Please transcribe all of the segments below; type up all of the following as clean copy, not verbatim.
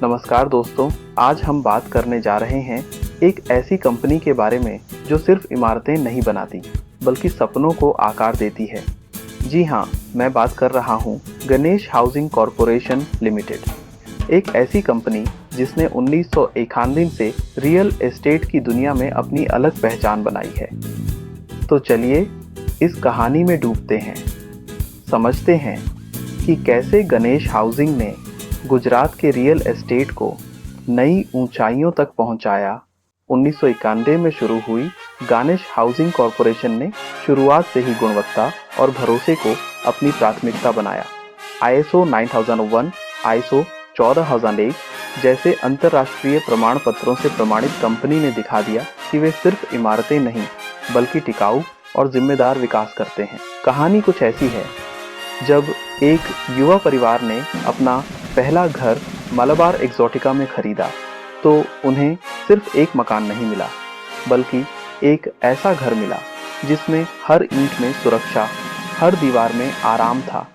नमस्कार दोस्तों, आज हम बात करने जा रहे हैं एक ऐसी कंपनी के बारे में जो सिर्फ इमारतें नहीं बनाती बल्कि सपनों को आकार देती है। जी हाँ, मैं बात कर रहा हूँ गणेश हाउसिंग कॉरपोरेशन लिमिटेड। एक ऐसी कंपनी जिसने 1991 से रियल एस्टेट की दुनिया में अपनी अलग पहचान बनाई है। तो चलिए इस कहानी में डूबते हैं, समझते हैं कि कैसे गणेश हाउसिंग ने गुजरात के रियल एस्टेट को नई ऊंचाइयों तक पहुंचाया। 1991 में शुरू हुई गणेश हाउसिंग कॉरपोरेशन ने शुरुआत से ही गुणवत्ता और भरोसे को अपनी प्राथमिकता बनाया। ISO 9001, ISO 14001 जैसे अंतर्राष्ट्रीय प्रमाण पत्रों से प्रमाणित कंपनी ने दिखा दिया कि वे सिर्फ इमारतें नहीं बल्कि टिकाऊ और जिम्मेदार विकास करते हैं। कहानी कुछ ऐसी है, जब एक युवा परिवार ने अपना पहला घर मलाबार एक्सोटिका में खरीदा तो उन्हें सिर्फ एक मकान नहीं मिला बल्कि एक ऐसा घर मिला जिसमें हर ईंट में सुरक्षा, हर दीवार में आराम था।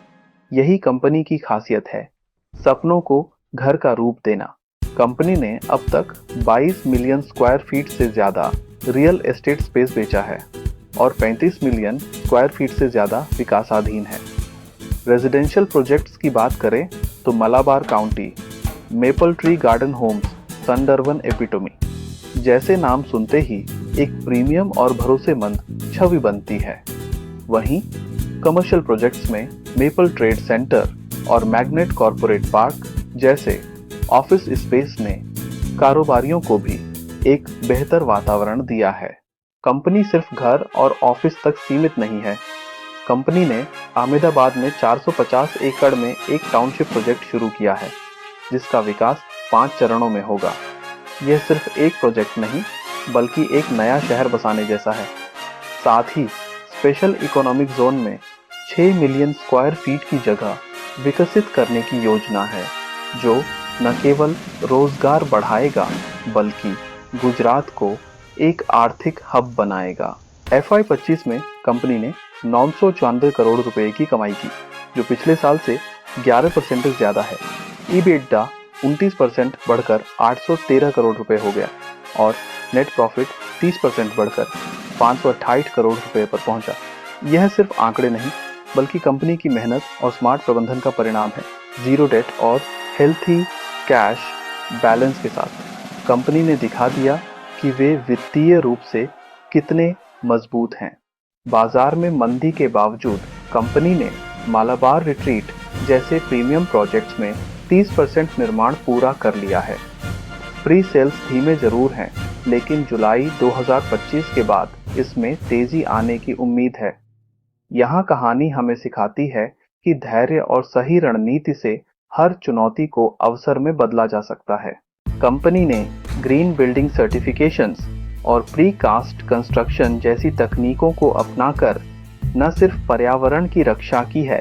यही कंपनी की खासियत है, सपनों को घर का रूप देना। कंपनी ने अब तक 22 मिलियन स्क्वायर फीट से ज़्यादा रियल एस्टेट स्पेस बेचा है और 35 मिलियन स्क्वायर फीट से ज़्यादा विकासाधीन है। रेजिडेंशियल प्रोजेक्ट्स की बात करें तो Malabar county, maple tree garden homes, सनडर्वन एपिटोमी जैसे नाम सुनते ही एक प्रीमियम और भरोसेमंद छवि बनती है। वहीं कमर्शियल प्रोजेक्ट्स में मेपल ट्रेड सेंटर और मैग्नेट कॉरपोरेट पार्क जैसे ऑफिस स्पेस ने कारोबारियों को भी एक बेहतर वातावरण दिया है। कंपनी सिर्फ घर और ऑफिस तक सीमित नहीं है। कंपनी ने अहमदाबाद में 450 एकड़ में एक टाउनशिप प्रोजेक्ट शुरू किया है जिसका विकास 5 चरणों में होगा। यह सिर्फ एक प्रोजेक्ट नहीं बल्कि एक नया शहर बसाने जैसा है। साथ ही स्पेशल इकोनॉमिक जोन में 6 मिलियन स्क्वायर फीट की जगह विकसित करने की योजना है जो न केवल रोजगार बढ़ाएगा बल्कि गुजरात को एक आर्थिक हब बनाएगा। FY25 में कंपनी ने 994 करोड़ रुपए की कमाई की, जो पिछले साल से 11% ज़्यादा है। EBITDA 29% बढ़कर 813 करोड़ रुपए हो गया और नेट प्रॉफिट 30% बढ़कर 528 करोड़ रुपए पर पहुंचा। यह सिर्फ आंकड़े नहीं बल्कि कंपनी की मेहनत और स्मार्ट प्रबंधन का परिणाम है। जीरो डेट और हेल्थी कैश बैलेंस के साथ कंपनी ने दिखा दिया कि वे वित्तीय रूप से कितने मजबूत हैं। बाजार में मंदी के बावजूद कंपनी ने मलाबार रिट्रीट जैसे प्रीमियम प्रोजेक्ट्स में 30% निर्माण पूरा कर लिया है। प्री सेल्स धीमे जरूर हैं, लेकिन जुलाई 2025 के बाद इसमें तेजी आने की उम्मीद है। यहाँ कहानी हमें सिखाती है कि धैर्य और सही रणनीति से हर चुनौती को अवसर में बदला जा सकता है। कंपनी ने ग्रीन बिल्डिंग सर्टिफिकेशंस और प्री कास्ट कंस्ट्रक्शन जैसी तकनीकों को अपनाकर न सिर्फ पर्यावरण की रक्षा की है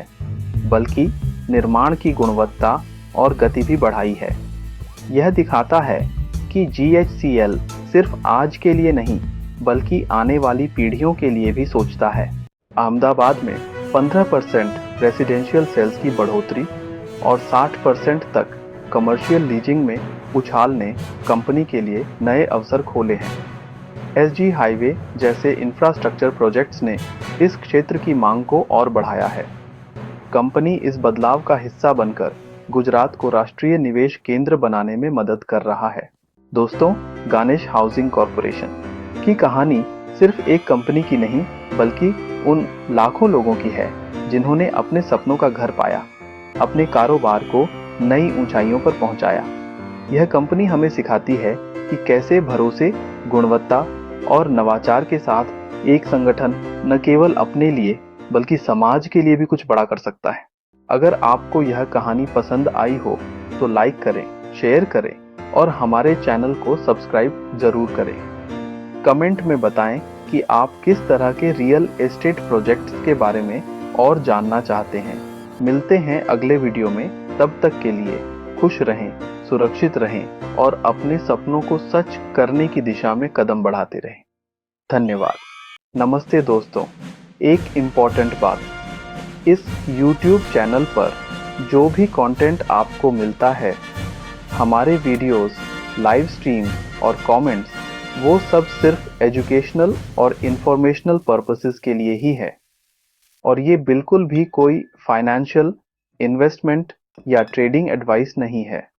बल्कि निर्माण की गुणवत्ता और गति भी बढ़ाई है। यह दिखाता है कि GHCL सिर्फ आज के लिए नहीं बल्कि आने वाली पीढ़ियों के लिए भी सोचता है। अहमदाबाद में 15% रेजिडेंशियल सेल्स की बढ़ोतरी और 60% तक कमर्शियल लीजिंग में उछाल ने कंपनी के लिए नए अवसर खोले हैं। SG हाईवे जैसे इंफ्रास्ट्रक्चर प्रोजेक्ट्स ने इस क्षेत्र की मांग को और बढ़ाया है। कंपनी इस बदलाव का हिस्सा बनकर गुजरात को राष्ट्रीय निवेश केंद्र बनाने में मदद कर रहा है। दोस्तों, गणेश हाउसिंग कॉरपोरेशन की कहानी सिर्फ एक कंपनी की नहीं बल्कि उन लाखों लोगों की है जिन्होंने अपने सपनों का घर पाया, अपने कारोबार को नई ऊंचाइयों पर पहुंचाया। यह कंपनी हमें सिखाती है कि कैसे भरोसे, गुणवत्ता और नवाचार के साथ एक संगठन न केवल अपने लिए बल्कि समाज के लिए भी कुछ बड़ा कर सकता है। अगर आपको यह कहानी पसंद आई हो तो लाइक करें, शेयर करें और हमारे चैनल को सब्सक्राइब जरूर करें। कमेंट में बताएं कि आप किस तरह के रियल एस्टेट प्रोजेक्ट्स के बारे में और जानना चाहते हैं। मिलते हैं अगले वीडियो में, तब तक के लिए खुश रहें, सुरक्षित रहें और अपने सपनों को सच करने की दिशा में कदम बढ़ाते रहें। धन्यवाद। नमस्ते दोस्तों, एक इम्पॉर्टेंट बात, इस YouTube चैनल पर जो भी कंटेंट आपको मिलता है हमारे वीडियोस, लाइव स्ट्रीम और कमेंट्स वो सब सिर्फ एजुकेशनल और इंफॉर्मेशनल पर्पसेस के लिए ही है और ये बिल्कुल भी कोई फाइनेंशियल, इन्वेस्टमेंट या ट्रेडिंग एडवाइस नहीं है।